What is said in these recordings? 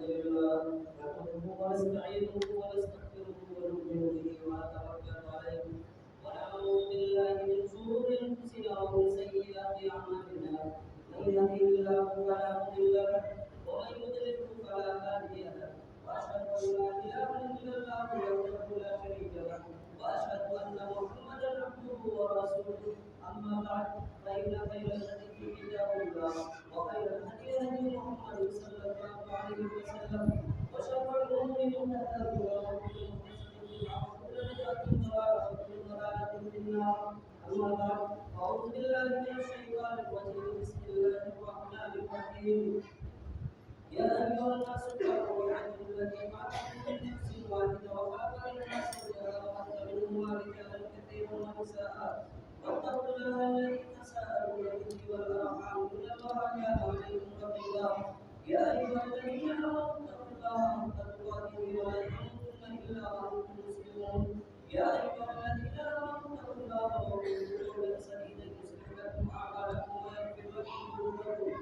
لله نحمده ونستعينه ونستغفره ونؤمن به ونتوكل عليه ونعوذ بالله من شرور انفسنا ومن سيئات اعمالنا من يهده الله فلا مضل له ومن يضلل فلا هادي له واشهد ان لا اله الا الله وحده لا شريك له واشهد ان محمدا عبده ورسوله اما بعد فان خير الحديث كتاب الله وخير الهدي هدي محمد صلى الله عليه وسلم وشر الامور محدثاتها وكل محدثه بدعه وكل بدعه ضلاله وكل ضلاله في النار اما بعد اعوذ بالله من الشيطان الرجيم بسم الله الرحمن الرحيم يا أيها الناس اتقوا ربكم الذي خلقكم من نفس واحدة وخلق منها زوجها وبث منهما رجالا كثيرا ونساء واتقوا الله الذي تساءلون به والأرحام إن الله كان عليكم رقيبا يا أيها الذين آمنوا اتقوا الله حق تقاته ولا تموتن إلا وأنتم مسلمون يا أيها الذين آمنوا اتقوا الله وقولوا قولا سديدا يصلح لكم أعمالكم ويغفر لكم ذنوبكم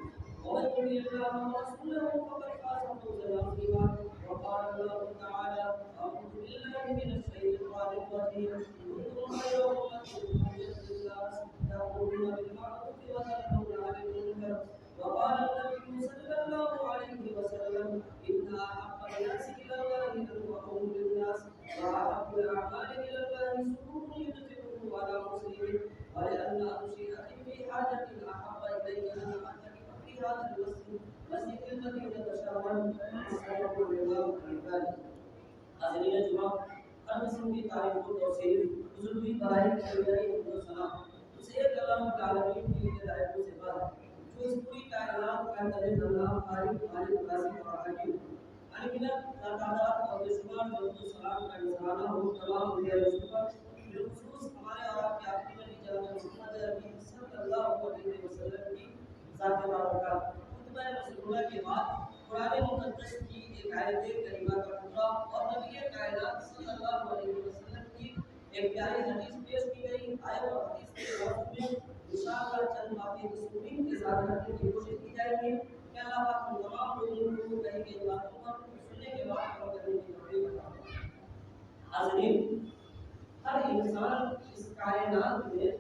ومن يطع الله ورسوله فقد فاز فوزا عظيما وقال الله تعالى اعوذ بالله من الشيطان الرجيم كنتم خير امه اخرجت للناس تامرون بالمعروف وتنهون عن المنكر وقال النبي صلى الله عليه وسلم ان احب الناس الى الله انفعهم للناس واحب الاعمال الى الله سرور يدخله على مسلم ولان امشيئه في حاجه احب الي ان اتكئ في هذا المسجد الذي يتشاور السلام الرضا والعباد حاضرین جمعہ ہر قسم کی تعریف و توصیف حضور کی برائے کبیرائی و سلام اسے ایک اللہ العالمین کی ہدایت و صفات جو اس پوری کائنات کا قادر اللہ خالق مالک رازق اور حکیم انگنت تعداد اور بشمار درود و سلام کا نذرانہ ہو تمام انبیاء رسول پر بالخصوص ہمارے اور آپ کے آخری نبی جناب محمد عربی صلی اللہ علیہ وسلم کی ذات بارکہ خطبہ رسول کے بعد قرآن مقدس کی ایک آیت کریمہ کا ٹکڑا اور نبی کائنات صلی اللہ علیہ وسلم کی ایک پیاری حدیث پیش کی گئی آیت اور حدیث کے موضوع میں انشاءاللہ چند باتیں تسلیم کے ساتھ رکھنے کی کوشش کی جائے گی کہ اللہ پاک ہم تمام لوگوں کو کہیں گے باتوں پر سننے کے بعد عمل کرنے کی توفیق عطا فرمائے۔ حاضرین، ہر انسان اس کائنات میں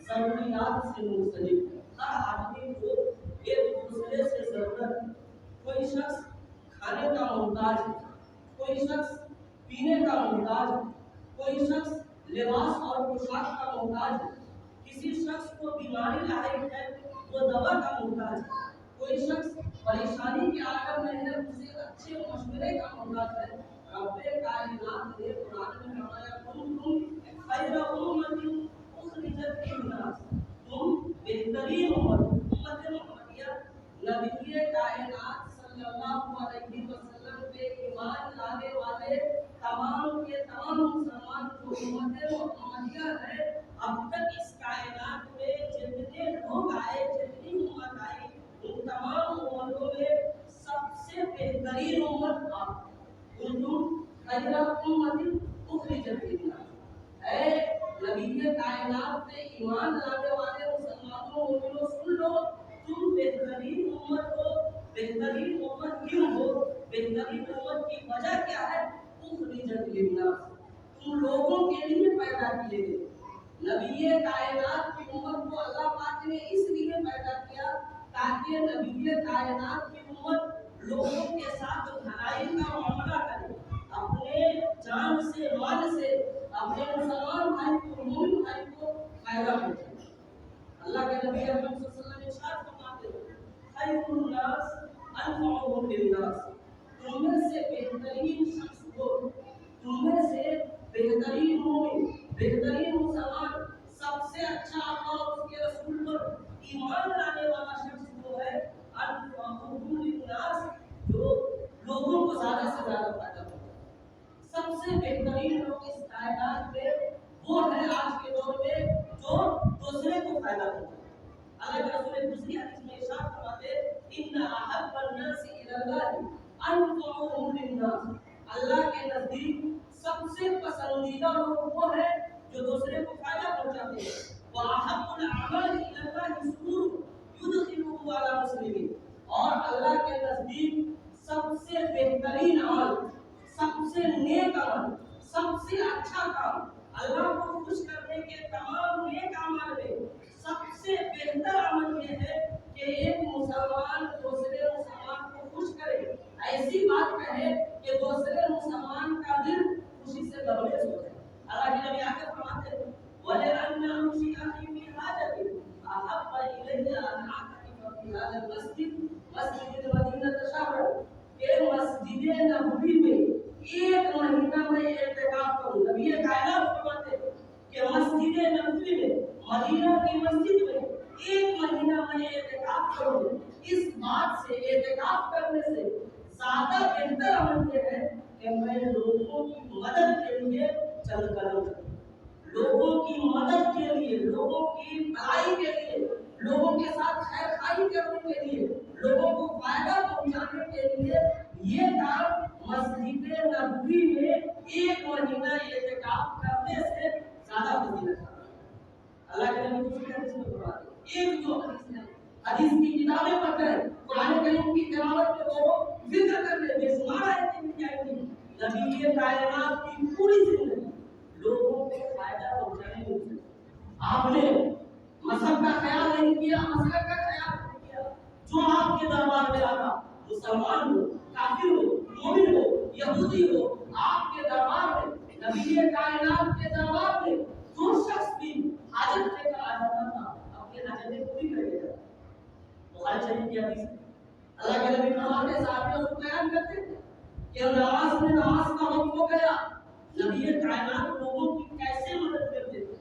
ضروریات سے منسلک ہے۔ ہر آدمی کو ایک دوسرے سے ضرورت، کوئی شخص کھانے کا محتاج ہے، کوئی شخص پینے کا محتاج ہے، کوئی شخص لباس اور پوشاک کا محتاج ہے، کسی شخص کو بیماری لاحق ہے وہ دوا کا محتاج ہے، کوئی شخص پریشانی کے عالم میں ہے اسے اچھے مشورے کا محتاج ہے۔ رب کائنات نے قرآن میں فرمایا کنتم خیر امۃ اخرجت للناس، تم بہترین امت محمدیہ نبی کائنات صلی اللہ علیہ وسلم پہ ایمان لانے والے تمام کے تمام مسلمان جو امت محمدیہ ہے، اب تک اس کائنات میں جتنے لوگ آئے، جتنی امت آئی، ان تمام امتوں میں سب سے بہترین امت آپ کنتم خیر امۃ اخرجت للناس، اے نبی کائنات پہ ایمان لانے والے مسلمانوں مومنوں سن لو، تم بہترین امت ہو۔ بہترین امت کیوں ہو؟ بہترین امت کی وجہ کیا ہے؟ اخرجت للناس، تم لوگوں کے لیے پیدا کیے گئے۔ نبی کائنات کی امت کو اللہ پاک نے اس لیے پیدا کیا تاکہ نبی کائنات کی امت لوگوں کے ساتھ بھلائی کا معاملہ کرے، اپنے جان سے، مال سے اپنے مسلمان بھائی کو، مومن بھائی کو فائدہ پہنچائے۔ اللہ کے نبی اکرم صلی اللہ علیہ وسلم ارشاد فرماتے ہیں خیر الناس انفعهم للناس، تم میں سے بہترین شخص ہو، تم میں سے بہترین مومن، بہترین مسلمان، سب سے اچھا اللہ اور اس کے رسول پر ایمان لانے والا شخص وہ ہے انفعهم للناس، جو لوگوں کو زیادہ سے زیادہ فائدہ پہنچائے۔ سب سے بہترین لوگ اس کائنات میں وہ ہیں آج کے دور میں جو دوسرے کو فائدہ پہنچائے۔ اللہ کے رسول دوسری حدیث میں ارشاد فرماتے ان احب الناس الی اللہ انفعهم للناس، اللہ کے نزدیک سب سے پسندیدہ لوگ وہ ہیں جو دوسرے کو فائدہ پہنچاتے ہیں۔ واحب الاعمال الی اللہ سرور یدخلہ علی مسلمین، اور اللہ کے نزدیک سب سے دوسرے مسلمان کا دل خوشی سے لبریز ہو جائے. اللہ کے نبی آگے فرماتے ہیں وَلِأَنَّ أَمْشِي أَخِي فِي حَاجَتِي أَحَبَّ إِلَيَّ أَنْ أَعْتَكِفَ فِي هَذَا الْمَسْجِدِ مَسْجِدِ الْمَدِينَةِ شَهْرًا کہ مسجد نبوی میں ایک مہینہ میں اعتکاف کروں. نبی کائنات فرماتے ہیں کہ مسجد نبوی میں مدینہ کی مسجد میں ایک مہینہ میں اعتکاف کروں. اس بات سے اعتکاف کرنے سے زیادہ بہتر عمل یہ ہے کہ میں لوگوں کی مدد کے لیے چل کر لوگوں کی مدد کے لیے, لوگوں کی بھلائی کے لیے, لوگوں کے ساتھ خیر خواہی کرنے کے لیے, لوگوں کو فائدہ پہنچانے کے لیے یہ کام مسجد نبوی میں ایک مہینہ اعتکاف کرنے سے زیادہ فضیلت ہے. اللہ کے نبی دوسری حدیث میں فرماتے ہیں ایک جو حدیث ہے, حدیث کی کتابیں پڑھ کر قرآن کریم کی تلاوت کے وہ ذکر کر لے بے شمار آیتیں مل جائیں گی. نبی کائنات کی پوری زندگی لوگوں کو فائدہ پہنچانے میں آپ نے مذہب کا خیال نہیں کیا, مسلک کا خیال نہیں کیا. جو آپ کے دربار میں آتا, مسلمان ہو, کافر ہو, مومن ہو, یہودی ہو, آپ کے دربار میں نبی کائنات کے دربار میں جو شخص بھی حاجت لے کر آ جاتا تھا اپنی حاجتیں پوری کر کے جاتا. بخاری شریف کی حدیث اللہ کے نبی فرماتے ہیں صحابیوں کو بیان کرتے تھے کہ نماز کا وقت ہو گیا. نبی کائنات لوگوں کی کیسے مدد کرتے تھے.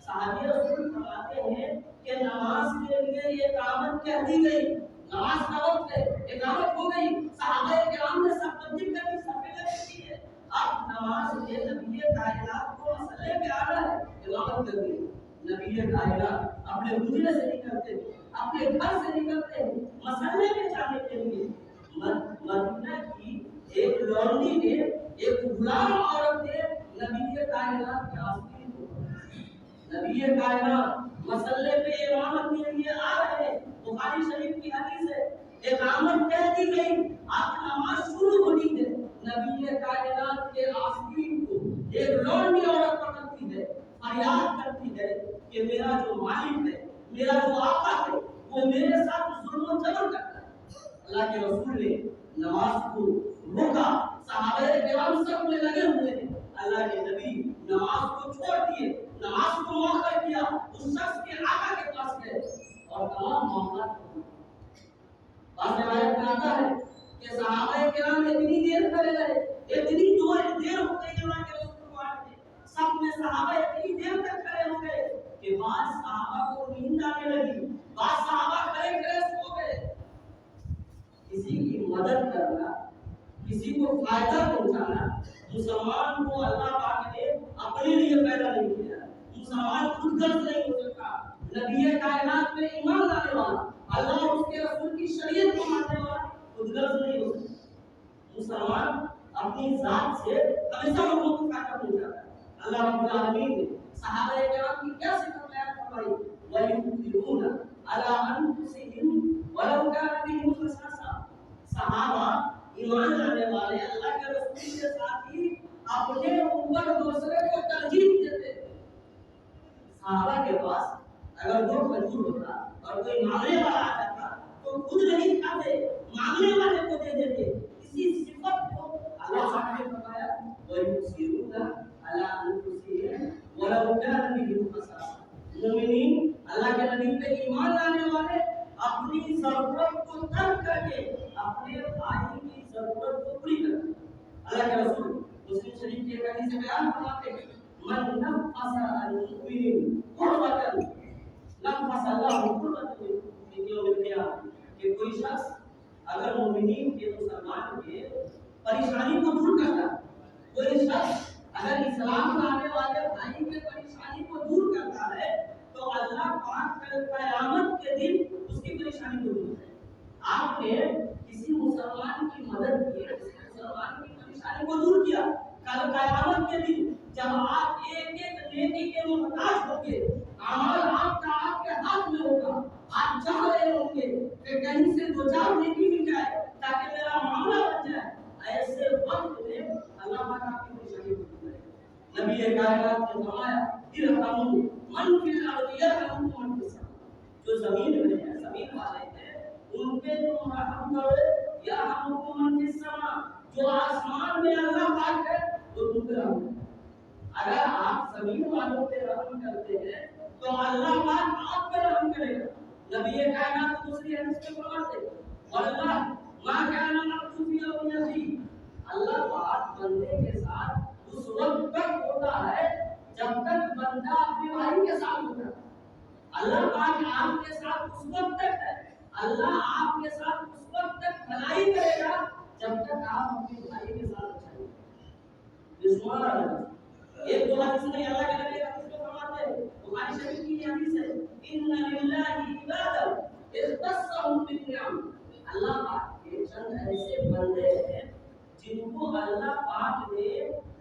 صحابی رسول فرماتے ہیں کہ نماز کے لیے اقامت کہہ دی گئی, نماز کا وقت ہے, اقامت ہو گئی. صحابہ کرام نے سب تبدیل کر کے صفیں کی ہے. اب نماز کے نبی کائنات کو مسئلے پہ آ رہا ہے, اقامت کر دی. نبی کائنات اپنے حجرے سے نکلتے ہیں, اپنے گھر سے نکلتے ہیں مسئلے پہ جانے کے لیے. مدینہ کی ایک لونڈی نے, ایک غلام عورت نے نبی کائنات کے آسین کو, نبی کائنات مسئلے پہ امامت کے لیے آ رہے ہیں. بخاری شریف کی حدیث ہے, اقامت کہہ دی گئی, اب نماز شروع ہونی ہے. نبی کائنات کے آسین کو ایک لونڈی عورت پکڑتی ہے, فریاد کرتی ہے کہ میرا جو مالک ہے, میرا جو آقا ہے, وہ میرے ساتھ ظلم و جبر کرتا ہے. اللہ کے رسول نے نماز کو روکا. صحابہ کرام سب میں لگے ہوئے ہیں. اللہ کے نبی نماز کو چھوڑ دیے, نماز کو مؤخر کیا, اس شخص کے آقا کے پاس گئے اور تمام معاملات کو. بعض روایت میں آتا ہے کہ صحابہ کرام اتنی دیر کھڑے رہے, اتنی دیر ہو گئی اللہ کے رسول کو آتے, سب میں صحابہ اتنی دیر تک کھڑے ہو گئے کہ بعض صحابہ کو نیند آنے لگی, بعض صحابہ کھڑے کھڑے سو گئے. کسی کی مدد کرنا, کسی کو فائدہ پہنچانا مسلمان کو اللہ پاک نے اپنے لیے پیدا نہیں کیا. مسلمان خود غرض نہیں ہو سکتا. نبی کائنات میں ایمان لانے والا, اللہ اور اس کے رسول کی شریعت کو ماننے والا خود غرض نہیں ہو سکتا. مسلمان اپنی ذات سے ہمیشہ لوگوں کو فائدہ پہنچاتا ہے. اللہ رب العالمین نے صحابہ کرام کی کیا صفت بیان فرمائی, وَيُؤْثِرُونَ عَلَىٰ أَنفُسِهِمْ وَلَوْ كَانَ بِهِمْ خَصَاصَةٌ. صحابہ ایمان لانے والے اللہ کے رسول کے ساتھ ہی اپنے اوپر دوسرے کو ترجیح دیتے. صحابہ کے پاس اگر دو کھجور ہوتا اور کوئی مانگنے والا آ جاتا تو خود نہیں کھاتے, مانگنے والے کو دے دیتے. اسی صفت کو اللہ نے فرمایا وَيُؤْثِرُونَ عَلَىٰ أَنفُسِهِمْ وَلَوْ كَانَ بِهِمْ خَصَاصَةٌ. مومنین, اللہ کے نبی پہ ایمان لانے والے اپنی ضرورت کو ترک کر کے اپنے بھائی کی ضرورت کو پوری کرتے. اللہ کے رسول مسلم شریف کی ایک حدیث بیان فرماتے ہیں من نفس عن المؤمن قربة نفس اللہ قربة یوم القیامہ. کہ کوئی شخص اگر مومنین کے, مسلمان کے پریشانی کو دور کرتا, کوئی شخص اگر اسلام لانے والے بھائی کے پریشانی کو دور کرتا ہے تو اللہ پاک کل قیامت کے دن اس کی پریشانی کو دور کرے. آپ نے کسی مسلمان کی مدد کی, مسلمان کی پریشانی کو دور کیا, کل قیامت کے دن جب آپ ایک ایک نیکی کے محتاج ہوں گے, اعمال آپ کا آپ کے ہاتھ میں ہوگا, آپ چاہ رہے ہوں گے کہ کہیں سے دو چار نیکی مل جائے تاکہ میرا معاملہ بن جائے, ایسے وقت میں اللہ پاک آپ کی پریشانی کو دور کرے. نبی کائنات نے فرمایا ارحموا من فی الارض یرحمکم من فی السماء. جو زمین میں ہے, زمین والے ہیں, ان پہ تم رحم کرو یرحمکم من فی السماء. جو آسمان میں اللہ پاک ہے وہ تم پہ رحم ہے۔ اگر آپ زمین والوں پہ رحم کرتے ہیں تو اللہ پاک آپ پہ رحم کرے گا۔ نبی کائنات دوسری حدیث میں فرماتے ہیں واللہ ما کان العبد فی یوم یزید، اللہ پاک بندے کے ساتھ اس وقت تک ہوتا ہے جب تک بندہ اپنے بھائی کے ساتھ ہوتا ہے۔ اللہ پاک آپ کے ساتھ اس وقت تک ہے، اللہ آپ کے ساتھ اس وقت تک بھلائی کرے گا جب تک آپ اپنے بھائی کے ساتھ اچھائی کریں۔ ایک دو حدیث میں اللہ کے نبی حدیث میں فرماتے ہیں، بخاری شریف کی یہ حدیث ہے، ان للہ عبادا اختصهم بالنعم، اللہ پاک کے چند ایسے بندے ہیں جن کو اللہ پاک نے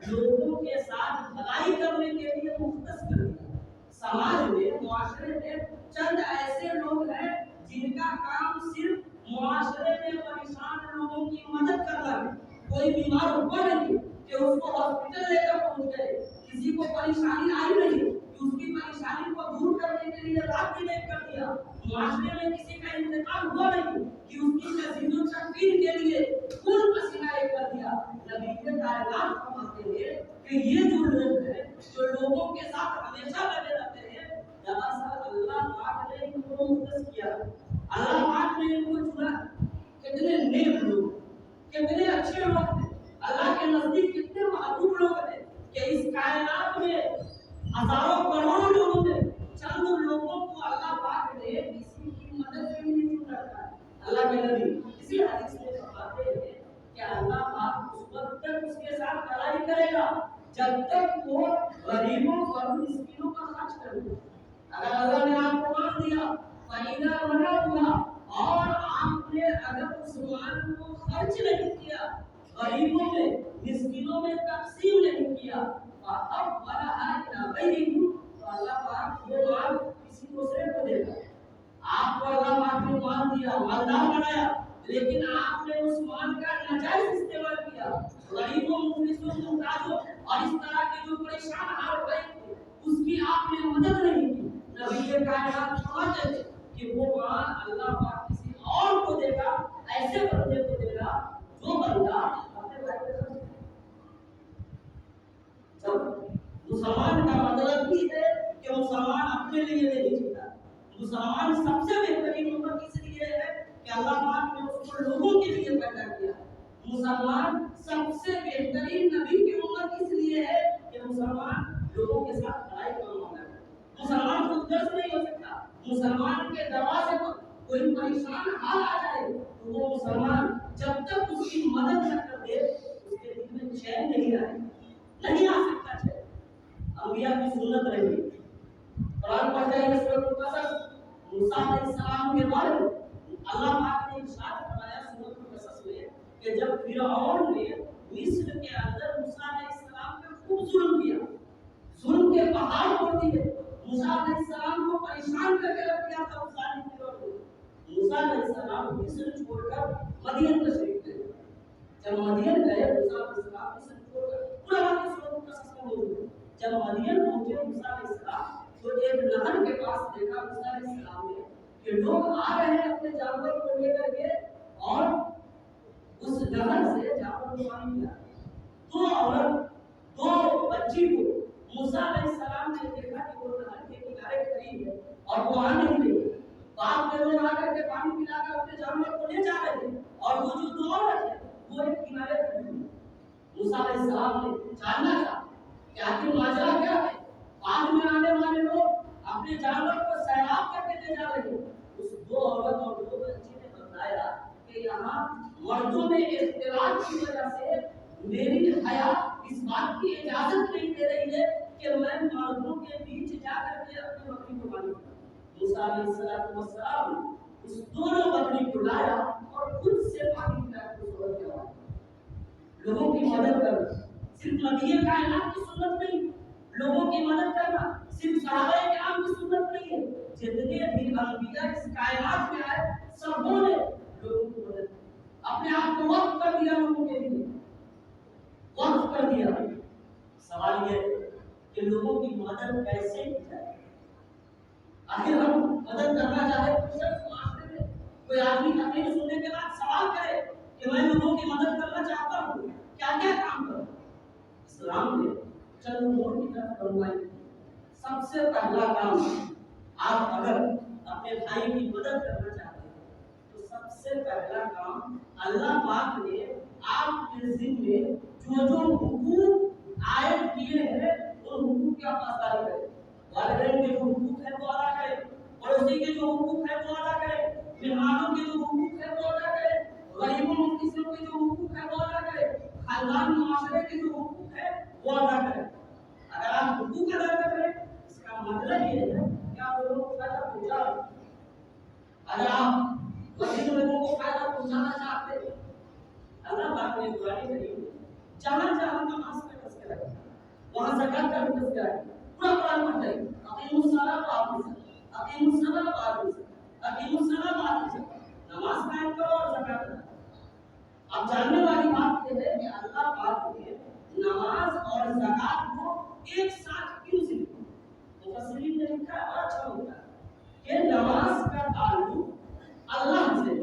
لوگوں کے ساتھ بھلائی کرنے کے لیے مختص کر دیا۔ سماج میں معاشرے میں چند ایسے لوگ ہیں جن کا کام صرف معاشرے میں پریشان لوگوں کی مدد کرنا ہے۔ کوئی بیمار ہوا نہیں کہ اس کو ہاسپٹل لے کر پہنچ گئے، کسی کو پریشانی آئی نہیں کہ اس کی پریشانی کو دور کرنے کے لیے رات دن ایک کر دیا، معاشرے میں کسی کا انتقال ہوا نہیں کہ اس کی تجہیز و تکفین کے لیے خون پسینہ ایک کر دیا۔ نبی کائنات فرماتے ہیں کہ یہ جو لوگ ہیں جو لوگوں کے ساتھ ہمیشہ لگے رہتے ہیں، دراصل اللہ پاک نے ان کو مختص کیا، اللہ پاک نے ان کو چنا۔ کتنے نیک لوگ، کتنے اچھے لوگ ہیں، اللہ کے نزدیک کتنے محبوب لوگ ہیں کہ اس کائنات میں ہزاروں کروڑوں لوگوں میں چند لوگوں کو اللہ پاک نے کسی کی مدد کے لیے چن رکھا ہے۔ اللہ کے نبی اسی حدیث میں فرماتے ہیں کہ اللہ پاک اس وقت تک اس کے ساتھ بھلائی کرے گا جب تک وہ غریبوں اور مسکینوں پر خرچ کرے۔ اگر اللہ نے آپ کو مان دیا فَإِذَا مَنَعْتُمَا، اور آپ نے اگر اس مال کو خرچ نہیں کیا، غریبوں میں مسکینوں میں تقسیم نہیں کیا، فَأَفْضَلَهَا إِلَىٰ غَيْرِكُمْ، تو اللہ پاک وہ مال کسی دوسرے کو دے گا۔ آپ کو اللہ پاک نے مال دیا، مالدار بنایا، لیکن آپ نے اس مال کا ناجائز استعمال کیا، غریبوں مفلسوں محتاجوں اور اس طرح کے جو پریشان حال ہوئے تھے اس کی آپ نے مدد نہیں کی۔ نبی کائنات فرماتے تھے کہ وہ مال اللہ پاک کسی اور کو دے گا، ایسے بندے کو دے گا جو بندہ اپنے بھائی کے ساتھ۔ جب مسلمان کا مطلب بھی ہے کہ مسلمان اپنے لیے نہیں جیتا، مسلمان سب سے بہترین امت اس لیے ہے کہ اللہ پاک نے اس کو لوگوں کے لیے پیدا کیا۔ مسلمان سب سے بہترین نبی کی امت اس لیے ہے کہ مسلمان لوگوں کے ساتھ بھلائی کرنے والا ہے۔ مسلمان خود غرض نہیں ہو سکتا، مسلمان کے دروازے پر کوئی پریشان حال آ جائے تو وہ مسلمان جب تک اس کی مدد نہ کر دے اس کے دل میں چین نہیں آئے، نہیں آ سکتا چین۔ انبیاء کی سنت رہی، قرآن پڑھ جائیے سورۃ القصص، موسیٰ علیہ السلام کے بارے میں اللہ پاک نے ارشاد فرمایا سورۃ القصص میں کہ جب فرعون نے مصر کے اندر موسیٰ علیہ السلام پہ خوب ظلم کیا، ظلم کے پہاڑ توڑ دیے، موسیٰ علیہ السلام کو پریشان کر کے رکھ دیا تھا اس ظالم فرعون نے۔ موسیٰ علیہ السلام مصر چھوڑ کر مدین تشریف لے گئے۔ جب مدین گئے موسیٰ علیہ السلام مصر چھوڑ کر، پورا واقعہ سورۃ القصص میں موجود ہے۔ جب مدین پہنچے موسیٰ علیہ السلام تو ایک نہر کے پاس دیکھا موسیٰ علیہ السلام نے کہ لوگ آ رہے ہیں اپنے جانور کو لے کر کے اور اس نہر سے جانور کو پانی پلا۔ دو عورت دو بچی کو موسیٰ علیہ السلام نے دیکھا کہ وہ نہر کے کنارے قریب ہے اور وہ آ نہیں رہی، باپ کے لوگ آ کر کے پانی پلا کر اپنے جانور کو لے جا رہے تھے اور وہ جو دو عورت ہے وہ ایک کنارے کھڑی ہوئی۔ موسیٰ علیہ السلام نے جاننا چاہا کہ آخر ماجرا کیا ہے، بعد میں آنے والے لوگ اپنے جانور کو سیراب کر کے لے جا رہے ہیں۔ اس دو عورت اور دو بچی نے بتایا کہ یہاں مردوں میں اختلاف کی وجہ سے میری حیا اس بات کی اجازت نہیں دے رہی ہے کہ میں مردوں کے بیچ جا کر کے اپنی بکری کو پانی پلاؤں۔ موسیٰ علیہ السلام اس دونوں بکری کو لایا اور خود سے پانی پلا کر اس عورت کے حوالے کیا۔ لوگوں کی مدد کرنا صرف نبی کائنات کی سنت نہیں، لوگوں کی مدد کرنا صرف صحابہ کرام کی سنت نہیں ہے، جتنے بھی انبیاء اس کائنات میں آئے سبوں نے لوگوں کی مدد کی، اپنے آپ کو وقف کر دیا، لوگوں کے لیے وقف کر دیا۔ سوال یہ ہے کہ لوگوں کی مدد کیسے کی جائے؟ آخر ہم مدد کرنا چاہتے ہیں تو صرف معاشرے میں کوئی آدمی تقریر سننے کے بعد سوال کرے کہ میں لوگوں کی مدد کرنا چاہتا ہوں، کیا کیا کام کروں؟ اسلام نے چند امور کی طرف رہنمائی کی۔ سب سے پہلا کام، آپ اگر اپنے بھائی کی مدد کرنا چاہتے ہیں تو سب سے پہلا کام اللہ پاک نے آپ کے ذمے جو حقوق عائد کیے ہیں ان حقوق کی آپ پاسداری کریں۔ والدین کے جو حقوق ہیں وہ ادا کریں، پڑوسی کے جو حقوق ہیں وہ ادا کریں، مہمانوں کے جو حقوق ہیں وہ ادا کریں، غریبوں مفلسوں کے جو حقوق ہیں وہ ادا کریں، خاندان معاشرے کے جو حقوق ہیں وہ ادا کریں۔ اگر آپ حقوق ادا کر رہے ہیں اس کا مطلب یہ ہے کہ آپ لوگوں کو فائدہ پہنچا رہے ہیں۔ اگر آپ غریب لوگوں کو فائدہ پہنچانا چاہتے ہیں، اللہ پاک نے قرآن کریم میں جہاں جہاں نماز کا تذکرہ ہے وہاں زکات کا بھی تذکرہ ہے۔ پورا قرآن پڑھ رہے ہیں، اقیموا الصلاۃ وآتوا الزکاۃ، اقیموا الصلاۃ وآتوا الزکاۃ، اقیموا الصلاۃ وآتوا الزکاۃ، نماز قائم کرو اور زکات ادا کرو۔ اب جاننے والی بات یہ ہے کہ اللہ پاک نے نماز اور زکات کو ایک ساتھ کیوں ذکر کیا؟ مفسرین نے لکھا ہے اور اچھا ہوتا ہے کہ نماز کا تعلق اللہ سے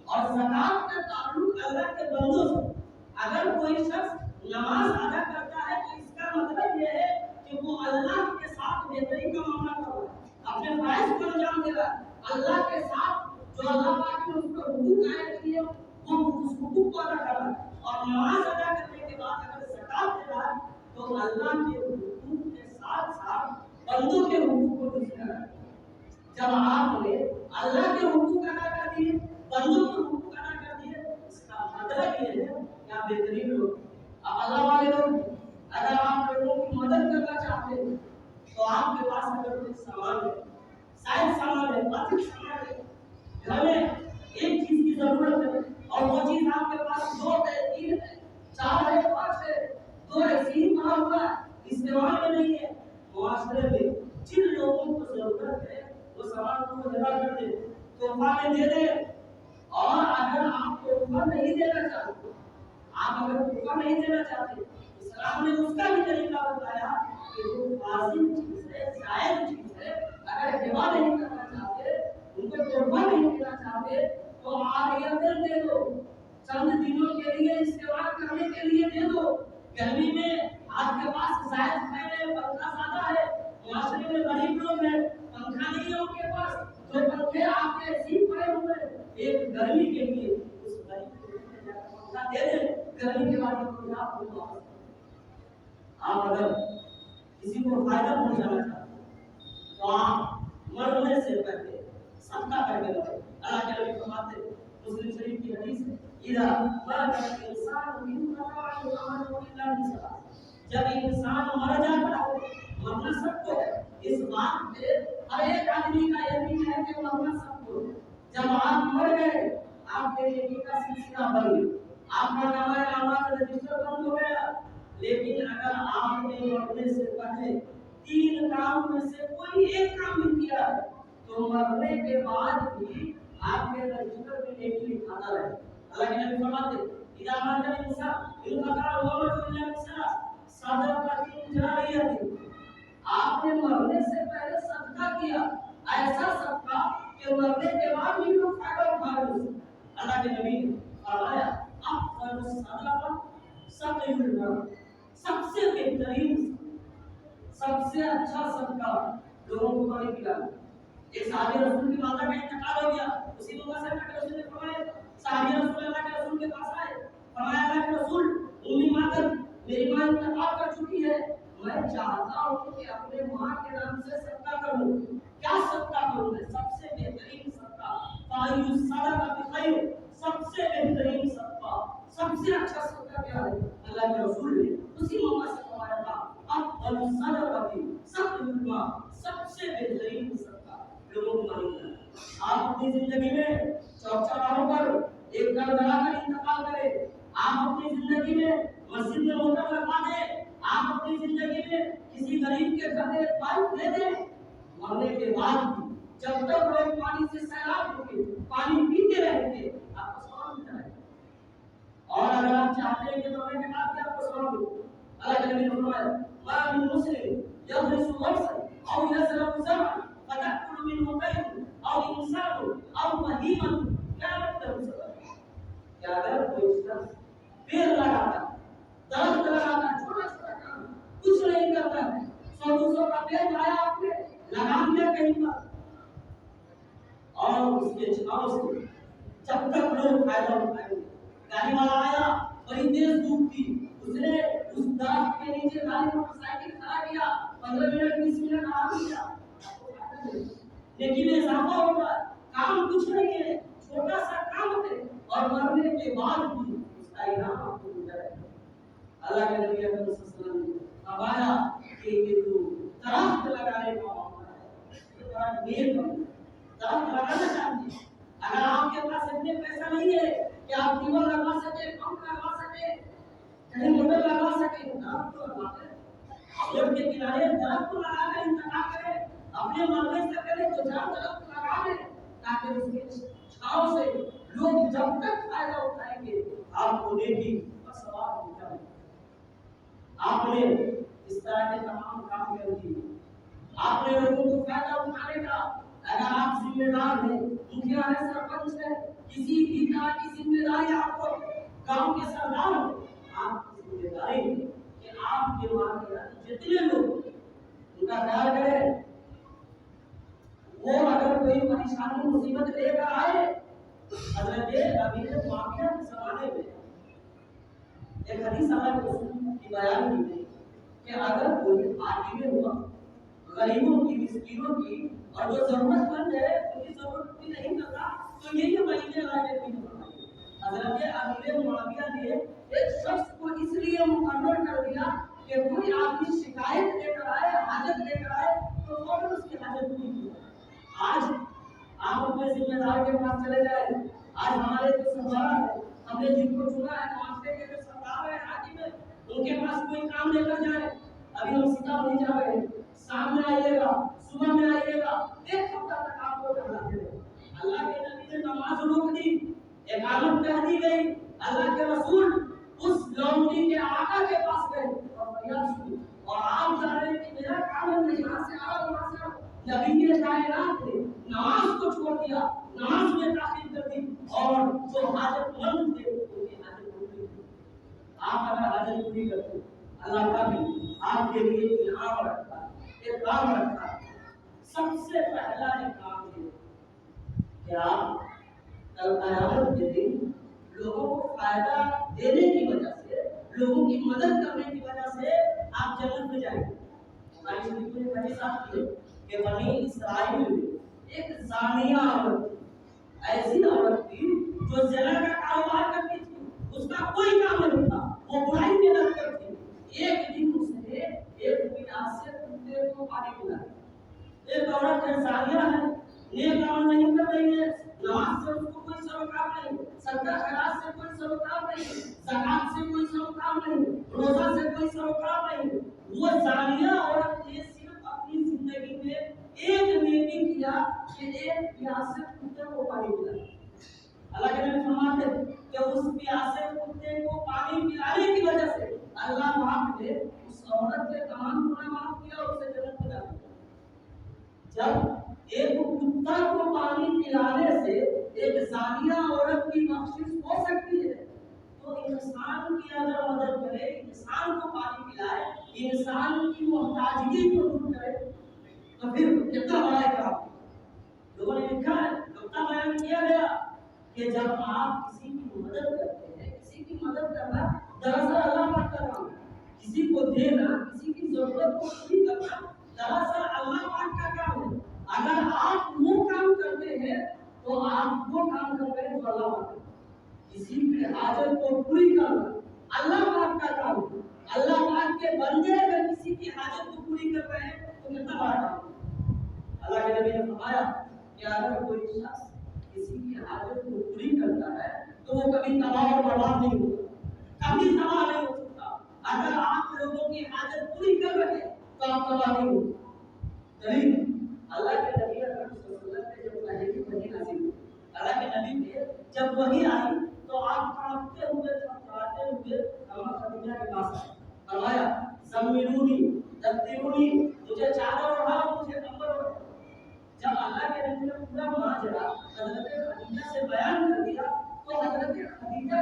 اور زکات کا تعلق اللہ کے بندوں سے۔ اگر کوئی شخص نماز ادا کرتا ہے تو اس کا مطلب یہ ہے کہ وہ اللہ کے ساتھ بہتری کا معاملہ کر رہا ہے، اپنے فرائض کو انجام دے رہا ہے اللہ کے ساتھ۔ جو اللہ پاک نے اس پر حقوق عائد کیے وہ اس حقوق کو ادا کر رہا ہے، اور نماز ادا کرنے کے بعد اگر زکات دے رہا ہے تو اللہ کے حقوق کے ساتھ ساتھ بندوں کے حقوق کو بھی دے رہا ہے۔ جب آپ نے اللہ کے حقوق ادا کر دیے، بندوں کے حقوق ادا کر دیے، اس کا مطلب یہ ہے کہ آپ بہترین لوگ، آپ اللہ والے لوگ۔ اگر آپ لوگوں کی مدد کرنا چاہتے ہیں تو آپ کے پاس اگر کوئی سامان ہے، شاید سامان ہے، واجب سامان ہے، گھر میں ایک چیز کی ضرورت ہے اور وہ چیز آپ کے پاس 2 ہے، 3 ہے، 4 ہے، 5 ہے، 2 ایسی ہی پڑا ہوا ہے، استعمال میں نہیں ہے، معاشرے میں جن لوگوں کو ضرورت ہے وہ سامان کو جگہ کر دے، تحفہ میں دے دے۔ اور اگر آپ تحفہ نہیں دینا چاہتے، آپ اگر تحفہ نہیں دینا چاہتے، اسلام نے اس کا بھی طریقہ بتایا کہ جو واجب چیز ہے، جائز چیز ہے، اگر ہبہ نہیں کرنا چاہتے، ان کو تحفہ نہیں دینا چاہتے تو عاریۃ دے دو، چند دنوں کے لیے استعمال کرنے کے لیے دے دو۔ گرمی میں آپ کے پاس زائد فین ہے، پنکھا زیادہ ہے، معاشرے میں غریب لوگ ہیں، پنکھا نہیں ہے ان کے پاس، جو پنکھے آپ کے ایسے پڑے ہوئے ہیں ایک گرمی کے لیے، اس غریب کو پنکھا دے دیں، گرمی کے بعد آپ کو آپ اگر کسی کو فائدہ پہنچانا چاہتے ہیں تو آپ مرنے سے پہلے صدقہ کر کے لو۔ اللہ کے نبی فرماتے ہیں، مسلم شریف کی حدیث ہے، اذا مات الانسان انقطع عمله الا من ثلاث۔ جب انسان مر جاتا ہے، مرنا سب کو ہے، اس بات پہ ہر ایک آدمی کا یقین ہے کہ مرنا سب کو ہے۔ جب آپ مر گئے، آپ کے نیکی کا سلسلہ بن گیا، آپ کا نامہ اعمال رجسٹر بند ہو گیا، لیکن اگر آپ نے مرنے سے پہلے 3 کام میں سے کوئی ایک کام بھی کیا ہے تو مرنے کے بعد بھی آپ کے رجسٹر میں نیکی لکھاتا رہے۔ اللہ کے نبی فرماتے ہیں، اذا مات الانسان انقطع عمله الا من ثلاث، صدقۃ جاریہ۔ آپ نے مرنے سے پہلے صدقہ کیا، ایسا صدقہ کہ مرنے کے بعد بھی لوگ فائدہ اٹھا رہے ہیں۔ اللہ کے نبی نے فرمایا، افضل الصدقہ سقی الماء، سب سے بہترین، سب سے اچھا صدقہ لوگوں کو پانی پلانا۔ ایک صحابی رسول کی ماتا کا انتقال ہو گیا، اسی موقع سے اللہ کے رسول نے فرمایا، صحابی رسول اللہ کے رسول کے پاس آئے، فرمایا اللہ کے رسول، امی ماتر، میری ماں انتقال کر چکی ہے، میں چاہتا ہوں کہ اپنے ماں کے نام سے صدقہ کروں، کیا صدقہ کروں؟ میں سب سے بہترین صدقہ، فائل الصدقہ خیر، سب سے بہترین صدقہ، سب سے اچھا صدقہ کیا ہے؟ اللہ کے رسول نے اسی موقع سے فرمایا تھا، افضل الصدقہ سقی الماء، سب سے بہترین صدقہ لوگوں کو پانی پلانا۔ آپ اپنی زندگی میں چوک چوراہوں پر ایک گھر بنا کر انتقال کریں، آپ اپنی زندگی میں مسجد میں موٹر لگوا دیں، آپ اپنی زندگی میں کسی غریب کے گھر میں پائپ دے دیں، مرنے کے بعد بھی جب تک لوگ پانی سے سیراب ہوں گے، پانی پیتے رہیں گے، آپ کو ثواب ملتا ہے۔ اور اگر آپ چاہتے ہیں کہ مرنے کے بعد بھی آپ کو ثواب ملے، اللہ کے نبی نے فرمایا، ما من مسلم یغرس غرسا او یزرع زرعا فتأكل منه طير او انسان او بهیمة كانت له صدقة۔ کیا اگر کوئی شخص پیڑ لگاتا ہے، درخت لگاتا ہے، چھوٹا چھوٹا کام کچھ نہیں کرتا ہے، 100-200 کا پیڑ لایا آپ نے لگا دیا کہیں پر، اور اس کے چھاؤں سے جب تک لوگ فائدہ اٹھائیں گے، گاڑی والا آیا بڑی تیز دھوپ تھی، اس نے اس درخت کے نیچے گاڑی موٹر سائیکل کھڑا کیا، 15 منٹ 20 منٹ آرام کیا، لیکن اضافہ ہوگا، کام کچھ نہیں ہے، چھوٹا سا کام ہے، اور مرنے کے بعد بھی اس کا انعام آپ کو مل جائے گا۔ اللہ کے نبی اکرم صلی اللہ علیہ وسلم نے فرمایا کہ یہ جو درخت لگانے کا معاملہ ہے یہ بڑا نیک عمل ہے، درخت لگانا چاہیے۔ اگر آپ کے پاس اتنے پیسہ نہیں ہے کہ آپ دیوار لگا سکے، پمپ لگا سکے، کہیں موٹر لگا سکے، درخت تو لگا دیں، روڈ کے کنارے درخت کو لگا کر انتخاب کریں، اپنے مرنے سے پہلے دو چار درخت لگا دیں تاکہ اس کے چھاؤں سے لوگ جب تک فائدہ اٹھائیں گے آپ کو نیکی کا ثواب مل جائے گا۔ آپ نے اس طرح کے تمام کام کر دیے، آپ نے لوگوں کو فائدہ اٹھانے کا، اگر آپ ذمہ دار ہیں، مکھیا ہے، سرپنچ ہے، کسی بھی طرح کی ذمہ داری آپ کو، گاؤں کے سردار ہو، آپ کی ذمہ داری ہے کہ آپ کے ماں جتنے لوگ ان کا خیال کریں، وہ اگر کوئی پریشانی مصیبت لے کر آئے، حضرت امیر معاویہ کے زمانے میں ایک حدیث اللہ کے رسول کی بیان کی گئی کہ اگر کوئی حاکم ہوا غریبوں کی، مسکینوں کی، اور جو ضرورت مند ہے ان کی ضرورت پوری نہیں کرتا تو یہی مہینے لگے بھی نہیں۔ حضرت امیر معاویہ نے ایک شخص کو اس لیے مقرر کر دیا کہ کوئی آدمی شکایت لے کر آئے، حاجت لے کر آئے تو فوراً اس کی حاجت پوری کی۔ آج آپ اپنے ذمہ دار کے پاس چلے جائیں، آج ہمارے جو سردار ہیں، ہم نے جن کو چنا ہے، معاشرے کے جو سردار ہیں، حاکم ہیں، ان کے پاس کوئی کام لے کر جائیں، ابھی ہم سیدھا نہیں جا رہے ہیں، شام میں آئیے گا، صبح میں آئیے گا، ایک ہفتہ تک آپ کو کرنا دے رہے۔ اللہ کے نبی نے نماز روک دی، اقامت کہہ دی گئی، اللہ کے رسول اس لونڈی کے آقا کے پاس گئے اور فریاد سنی، اور آپ جا رہے ہیں کہ میرا کام ہے، میں یہاں سے آ رہا ہوں، وہاں سے آ رہا ہوں۔ نبی کائنات نے نماز کو چھوڑ دیا، نماز میں تاخیر کر دی، اور جو حاجت مند تھے ان کی حاجت پوری کی۔ آپ اگر حاجت پوری کرتے اللہ کا بھی آپ کے لیے انعام رکھتا ہے، اکرام رکھتا ہے۔ سب سے پہلا اکرام یہ کہ آپ کل قیامت کے دن لوگوں کو فائدہ دینے کی وجہ سے، لوگوں کی مدد کرنے کی وجہ سے آپ جنت میں جائیں گے۔ ہماری شریف میں حدیث آتی ہے کہ بنی اسرائیل میں ایک زانیہ عورت تھی، ایسی عورت تھی جو زنا کا کاروبار کرتی تھی، اس کا کوئی کام نہیں تھا، وہ برائی میں لگ کر تھی۔ ایک دن اس نے ایک پیاسے کتے کو پانی پلایا۔ ایک عورت ہے، زانیہ ہے، نیک عمل نہیں کر رہی ہے، نماز سے اس کو کوئی سروکار نہیں، صدقہ خیرات سے کوئی سروکار نہیں، زکات سے کوئی سروکار نہیں، روزہ سے کوئی سروکار نہیں۔ وہ زانیہ عورت نے صرف اپنی زندگی میں ایک نیکی کیا کہ ایک پیاسے کتے کو پانی پلایا۔ اللہ کے نبی فرماتے ہیں کہ اس پیاسے کتے کو پانی پلانے کی وجہ سے اللہ پاک نے اس عورت کے تمام گناہ معاف کیا اور اسے جنت میں ڈال دیا۔ جب ایک کتا کو پانی پلانے سے ایک زانیہ عورت کی بخشش ہو سکتی ہے تو انسان کی اگر مدد کرے، انسان کو پانی پلائے، انسان کی محتاجگی کو دور کرے تو پھر کتنا بڑا اکرام۔ لوگوں نے لکھا ہے، نقطہ بیان کیا گیا کہ جب آپ کسی کی مدد کرتے ہیں، کسی کی مدد کرنا دراصل اللہ پاک کا کام ہے، کسی کو دینا، کسی کی ضرورت کو پوری کرنا دراصل اللہ پاک کا کام ہے۔ اگر آپ وہ کام کرتے ہیں تو آپ وہ کام کر رہے ہیں جو اللہ پاک ہے۔ کسی کی حاجت کو پوری کرنا اللہ پاک کا کام ہے۔ اللہ پاک کے بندے اگر کسی کی حاجت کو پوری کر رہے ہیں تو کتنا بڑا کام ہے۔ اللہ کے نبی نے فرمایا کہ اگر کوئی شخص کسی کی حاجت کو پوری کرتا ہے تو وہ کبھی تباہ اور برباد نہیں ہوتا، کبھی تباہ نہیں ہو سکتا۔ اگر آپ لوگوں کی حاجت پوری کر رہے ہیں تو آپ تباہ نہیں ہو سکتے۔ دلیل اللہ کے نبی اکرم صلی اللہ علیہ وسلم نے جب وحی نازل ہوئی، اللہ کے نبی نے جب وحی آئی تو آپ کانپتے ہوئے، تھرتھراتے ہوئے اماں خدیجہ کے پاس آئے، فرمایا زملونی دثرونی، مجھے چادر اڑاؤ، مجھے کمبل اڑاؤ۔ جب اللہ کے نبی نے پورا ماجرا حضرت خدیجہ سے بیان کر دیا تو حضرت خدیجہ